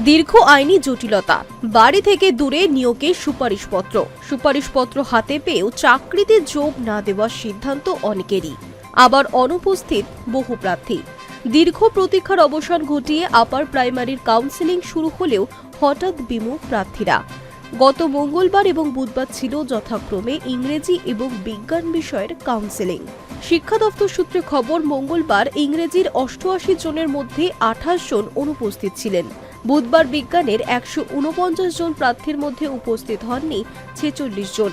দীর্ঘ আইনি জটিলতা, বাড়ি থেকে দূরে নিয়োগের সুপারিশপত্র হাতে পেয়েও চাকরিতে যোগ না দেওয়ার সিদ্ধান্ত অনেকেরই, আবার অনুপস্থিত বহু প্রার্থী। দীর্ঘ প্রতীক্ষার অবসান ঘটিয়ে আপার প্রাইমারির কাউন্সেলিং শুরু হলেও হঠাৎ বিমুখ প্রার্থীরা। গত মঙ্গলবার এবং বুধবার ছিল যথাক্রমে ইংরেজি এবং বিজ্ঞান বিষয়ের কাউন্সেলিং। শিক্ষা দপ্তর সূত্রে খবর, মঙ্গলবার ইংরেজির 88 জনের মধ্যে 28 জন অনুপস্থিত ছিলেন। বুধবার বিজ্ঞানের 149 জন প্রার্থীর মধ্যে উপস্থিত হননি 46 জন,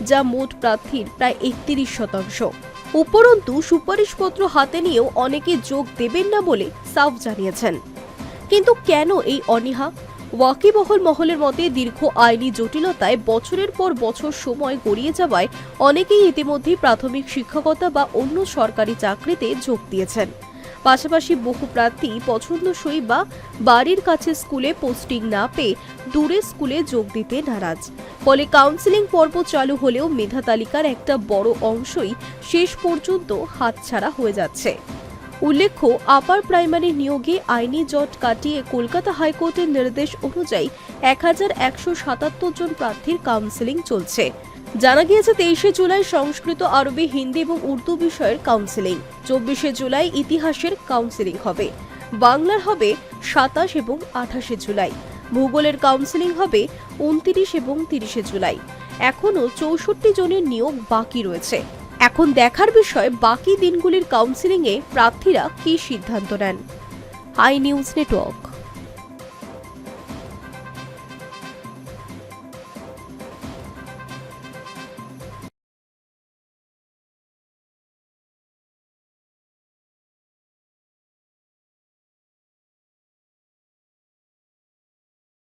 যা মোট প্রার্থীর প্রায় 31%। উপরন্তু সুপারিশপত্র হাতে নিয়েও অনেকে যোগ দেবেন না বলে সাফ জানিয়েছেন। কিন্তু কেন এই অনীহা? ওয়াকিবহল মহলের মতে, দীর্ঘ আইনি জটিলতায় বছরের পর বছর সময় গড়িয়ে যাওয়ায় অনেকেই ইতিমধ্যে প্রাথমিক শিক্ষকতা বা অন্য সরকারি চাকরিতে যোগ দিয়েছেন। পাশাপাশি বহু প্রার্থী পছন্দসই বা বাড়ির কাছে স্কুলে পোস্টিং না পেয়ে দূরে স্কুলে যোগ দিতে নারাজ। ফলে কাউন্সেলিং পর্ব চালু হলেও মেধা তালিকার একটা বড় অংশই শেষ পর্যন্ত হাতছাড়া হয়ে যাচ্ছে। উল্লেখ্য, আপার প্রাইমারি নিয়োগে আইনি জট কাটিয়ে কলকাতা হাইকোর্টের নির্দেশ অনুযায়ী 1177 জন প্রার্থীর কাউন্সেলিং চলছে। জানা গিয়েছে 23 জুলাই সংস্কৃত, আরবি, হিন্দি এবং উর্দু বিষয়ের কাউন্সেলিং, 24 জুলাই ইতিহাসের কাউন্সেলিং হবে, বাংলার হবে 27 এবং 28 জুলাই, ভূগোলের কাউন্সেলিং হবে 29 এবং 30 জুলাই। এখনও 64 জনের নিয়োগ বাকি রয়েছে। এখন দেখার বিষয় বাকি দিনগুলির কাউন্সেলিংয়ে প্রার্থীরা কী সিদ্ধান্ত নেন। I news network.